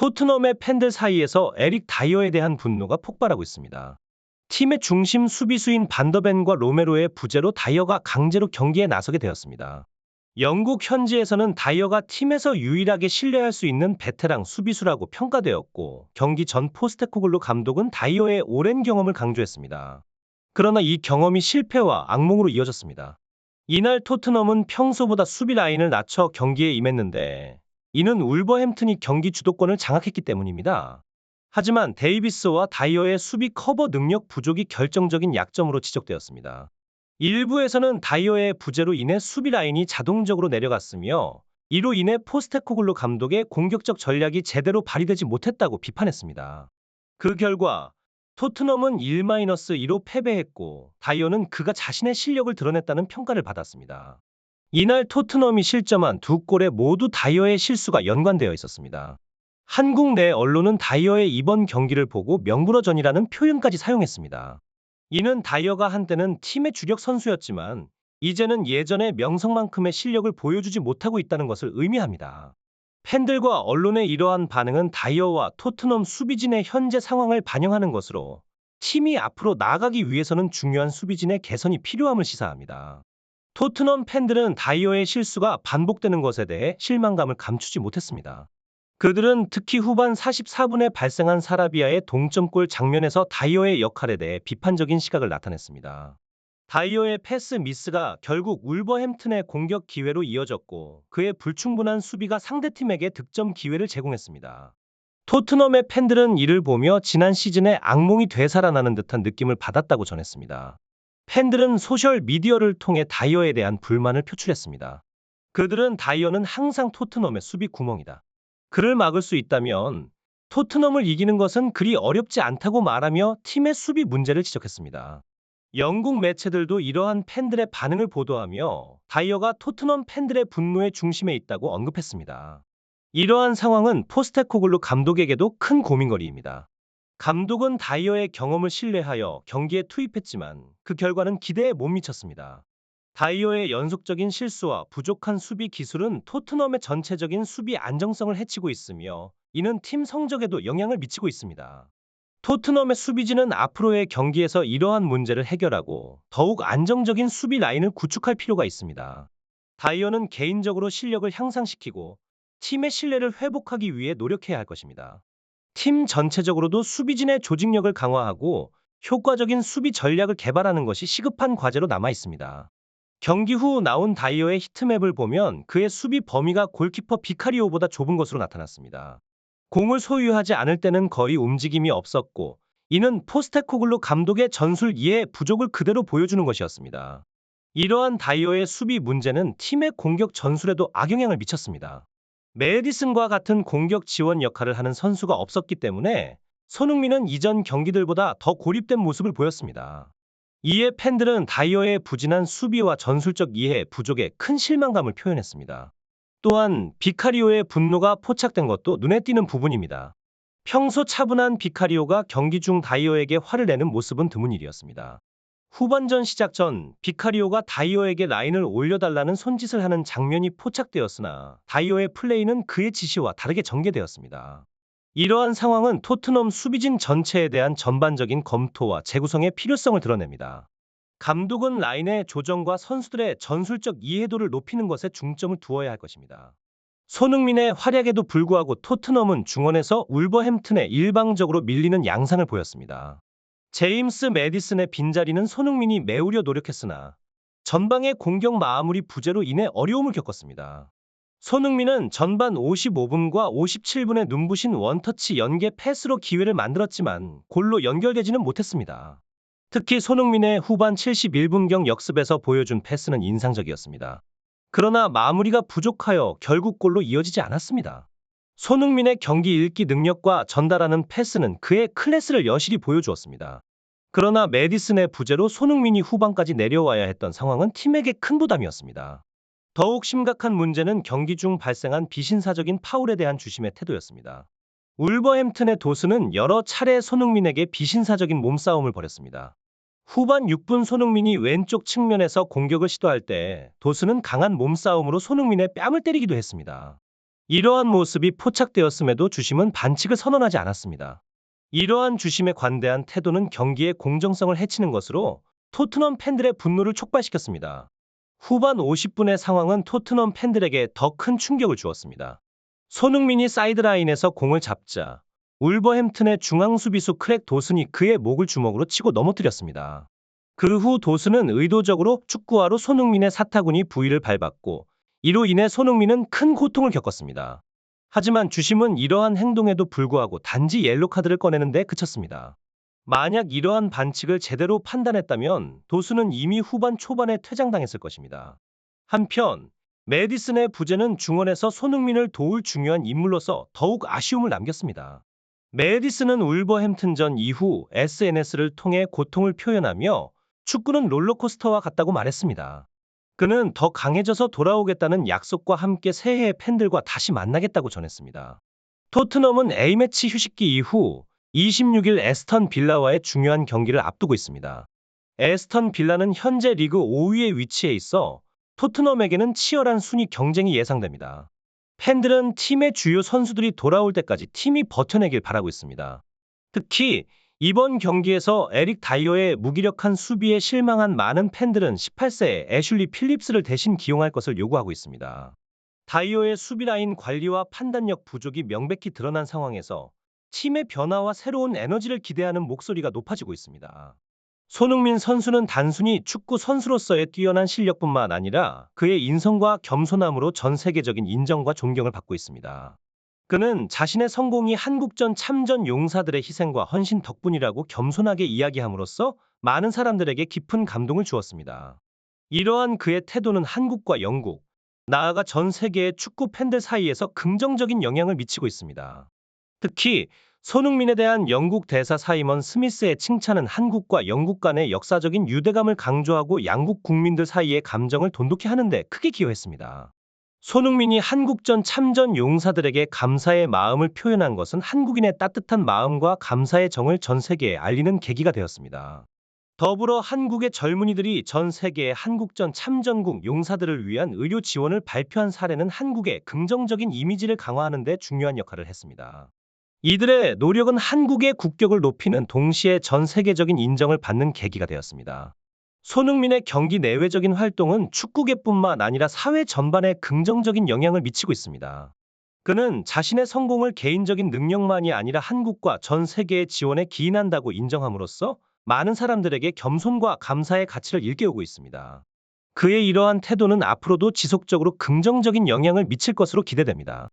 토트넘의 팬들 사이에서 에릭 다이어에 대한 분노가 폭발하고 있습니다. 팀의 중심 수비수인 반더벤과 로메로의 부재로 다이어가 강제로 경기에 나서게 되었습니다. 영국 현지에서는 다이어가 팀에서 유일하게 신뢰할 수 있는 베테랑 수비수라고 평가되었고, 경기 전 포스테코글루 감독은 다이어의 오랜 경험을 강조했습니다. 그러나 이 경험이 실패와 악몽으로 이어졌습니다. 이날 토트넘은 평소보다 수비 라인을 낮춰 경기에 임했는데, 이는 울버햄튼이 경기 주도권을 장악했기 때문입니다. 하지만 데이비스와 다이어의 수비 커버 능력 부족이 결정적인 약점으로 지적되었습니다. 일부에서는 다이어의 부재로 인해 수비 라인이 자동적으로 내려갔으며, 이로 인해 포스테코글루 감독의 공격적 전략이 제대로 발휘되지 못했다고 비판했습니다. 그 결과 토트넘은 1-2로 패배했고, 다이어는 그가 자신의 실력을 드러냈다는 평가를 받았습니다. 이날 토트넘이 실점한 두 골에 모두 다이어의 실수가 연관되어 있었습니다. 한국 내 언론은 다이어의 이번 경기를 보고 명불허전이라는 표현까지 사용했습니다. 이는 다이어가 한때는 팀의 주력 선수였지만 이제는 예전의 명성만큼의 실력을 보여주지 못하고 있다는 것을 의미합니다. 팬들과 언론의 이러한 반응은 다이어와 토트넘 수비진의 현재 상황을 반영하는 것으로, 팀이 앞으로 나아가기 위해서는 중요한 수비진의 개선이 필요함을 시사합니다. 토트넘 팬들은 다이어의 실수가 반복되는 것에 대해 실망감을 감추지 못했습니다. 그들은 특히 후반 44분에 발생한 사라비아의 동점골 장면에서 다이어의 역할에 대해 비판적인 시각을 나타냈습니다. 다이어의 패스 미스가 결국 울버햄튼의 공격 기회로 이어졌고, 그의 불충분한 수비가 상대팀에게 득점 기회를 제공했습니다. 토트넘의 팬들은 이를 보며 지난 시즌의 악몽이 되살아나는 듯한 느낌을 받았다고 전했습니다. 팬들은 소셜 미디어를 통해 다이어에 대한 불만을 표출했습니다. 그들은 다이어는 항상 토트넘의 수비 구멍이다. 그를 막을 수 있다면 토트넘을 이기는 것은 그리 어렵지 않다고 말하며 팀의 수비 문제를 지적했습니다. 영국 매체들도 이러한 팬들의 반응을 보도하며 다이어가 토트넘 팬들의 분노의 중심에 있다고 언급했습니다. 이러한 상황은 포스테코글루 감독에게도 큰 고민거리입니다. 감독은 다이어의 경험을 신뢰하여 경기에 투입했지만 그 결과는 기대에 못 미쳤습니다. 다이어의 연속적인 실수와 부족한 수비 기술은 토트넘의 전체적인 수비 안정성을 해치고 있으며, 이는 팀 성적에도 영향을 미치고 있습니다. 토트넘의 수비진은 앞으로의 경기에서 이러한 문제를 해결하고 더욱 안정적인 수비 라인을 구축할 필요가 있습니다. 다이어는 개인적으로 실력을 향상시키고 팀의 신뢰를 회복하기 위해 노력해야 할 것입니다. 팀 전체적으로도 수비진의 조직력을 강화하고 효과적인 수비 전략을 개발하는 것이 시급한 과제로 남아 있습니다. 경기 후 나온 다이어의 히트맵을 보면 그의 수비 범위가 골키퍼 비카리오보다 좁은 것으로 나타났습니다. 공을 소유하지 않을 때는 거의 움직임이 없었고, 이는 포스테코글루 감독의 전술 이해 부족을 그대로 보여주는 것이었습니다. 이러한 다이어의 수비 문제는 팀의 공격 전술에도 악영향을 미쳤습니다. 메디슨과 같은 공격 지원 역할을 하는 선수가 없었기 때문에 손흥민은 이전 경기들보다 더 고립된 모습을 보였습니다. 이에 팬들은 다이어의 부진한 수비와 전술적 이해 부족에 큰 실망감을 표현했습니다. 또한 비카리오의 분노가 포착된 것도 눈에 띄는 부분입니다. 평소 차분한 비카리오가 경기 중 다이어에게 화를 내는 모습은 드문 일이었습니다. 후반전 시작 전 비카리오가 다이어에게 라인을 올려달라는 손짓을 하는 장면이 포착되었으나 다이어의 플레이는 그의 지시와 다르게 전개되었습니다. 이러한 상황은 토트넘 수비진 전체에 대한 전반적인 검토와 재구성의 필요성을 드러냅니다. 감독은 라인의 조정과 선수들의 전술적 이해도를 높이는 것에 중점을 두어야 할 것입니다. 손흥민의 활약에도 불구하고 토트넘은 중원에서 울버햄튼에 일방적으로 밀리는 양상을 보였습니다. 제임스 매디슨의 빈자리는 손흥민이 메우려 노력했으나 전방의 공격 마무리 부재로 인해 어려움을 겪었습니다. 손흥민은 전반 55분과 57분에 눈부신 원터치 연계 패스로 기회를 만들었지만 골로 연결되지는 못했습니다. 특히 손흥민의 후반 71분경 역습에서 보여준 패스는 인상적이었습니다. 그러나 마무리가 부족하여 결국 골로 이어지지 않았습니다. 손흥민의 경기 읽기 능력과 전달하는 패스는 그의 클래스를 여실히 보여주었습니다. 그러나 매디슨의 부재로 손흥민이 후반까지 내려와야 했던 상황은 팀에게 큰 부담이었습니다. 더욱 심각한 문제는 경기 중 발생한 비신사적인 파울에 대한 주심의 태도였습니다. 울버햄튼의 도수는 여러 차례 손흥민에게 비신사적인 몸싸움을 벌였습니다. 후반 6분 손흥민이 왼쪽 측면에서 공격을 시도할 때 도수는 강한 몸싸움으로 손흥민의 뺨을 때리기도 했습니다. 이러한 모습이 포착되었음에도 주심은 반칙을 선언하지 않았습니다. 이러한 주심의 관대한 태도는 경기의 공정성을 해치는 것으로 토트넘 팬들의 분노를 촉발시켰습니다. 후반 50분의 상황은 토트넘 팬들에게 더 큰 충격을 주었습니다. 손흥민이 사이드라인에서 공을 잡자 울버햄튼의 중앙 수비수 크랙 도슨이 그의 목을 주먹으로 치고 넘어뜨렸습니다. 그 후 도슨은 의도적으로 축구화로 손흥민의 사타구니 부위를 밟았고 이로 인해 손흥민은 큰 고통을 겪었습니다. 하지만 주심은 이러한 행동에도 불구하고 단지 옐로 카드를 꺼내는 데 그쳤습니다. 만약 이러한 반칙을 제대로 판단했다면 도슨은 이미 후반 초반에 퇴장당했을 것입니다. 한편 메디슨의 부재는 중원에서 손흥민을 도울 중요한 인물로서 더욱 아쉬움을 남겼습니다. 메디슨은 울버햄튼전 이후 SNS를 통해 고통을 표현하며 축구는 롤러코스터와 같다고 말했습니다. 그는 더 강해져서 돌아오겠다는 약속과 함께 새해에 팬들과 다시 만나겠다고 전했습니다. 토트넘은 A매치 휴식기 이후 26일 에스턴 빌라와의 중요한 경기를 앞두고 있습니다. 에스턴 빌라는 현재 리그 5위에 위치해 있어 토트넘에게는 치열한 순위 경쟁이 예상됩니다. 팬들은 팀의 주요 선수들이 돌아올 때까지 팀이 버텨내길 바라고 있습니다. 특히 이번 경기에서 에릭 다이어의 무기력한 수비에 실망한 많은 팬들은 18세의 애슐리 필립스를 대신 기용할 것을 요구하고 있습니다. 다이어의 수비 라인 관리와 판단력 부족이 명백히 드러난 상황에서 팀의 변화와 새로운 에너지를 기대하는 목소리가 높아지고 있습니다. 손흥민 선수는 단순히 축구 선수로서의 뛰어난 실력뿐만 아니라 그의 인성과 겸손함으로 전 세계적인 인정과 존경을 받고 있습니다. 그는 자신의 성공이 한국전 참전 용사들의 희생과 헌신 덕분이라고 겸손하게 이야기함으로써 많은 사람들에게 깊은 감동을 주었습니다. 이러한 그의 태도는 한국과 영국, 나아가 전 세계의 축구 팬들 사이에서 긍정적인 영향을 미치고 있습니다. 특히 손흥민에 대한 영국 대사 사이먼 스미스의 칭찬은 한국과 영국 간의 역사적인 유대감을 강조하고 양국 국민들 사이의 감정을 돈독히 하는 데 크게 기여했습니다. 손흥민이 한국전 참전 용사들에게 감사의 마음을 표현한 것은 한국인의 따뜻한 마음과 감사의 정을 전 세계에 알리는 계기가 되었습니다. 더불어 한국의 젊은이들이 전 세계의 한국전 참전국 용사들을 위한 의료 지원을 발표한 사례는 한국의 긍정적인 이미지를 강화하는 데 중요한 역할을 했습니다. 이들의 노력은 한국의 국격을 높이는 동시에 전 세계적인 인정을 받는 계기가 되었습니다. 손흥민의 경기 내외적인 활동은 축구계뿐만 아니라 사회 전반에 긍정적인 영향을 미치고 있습니다. 그는 자신의 성공을 개인적인 능력만이 아니라 한국과 전 세계의 지원에 기인한다고 인정함으로써 많은 사람들에게 겸손과 감사의 가치를 일깨우고 있습니다. 그의 이러한 태도는 앞으로도 지속적으로 긍정적인 영향을 미칠 것으로 기대됩니다.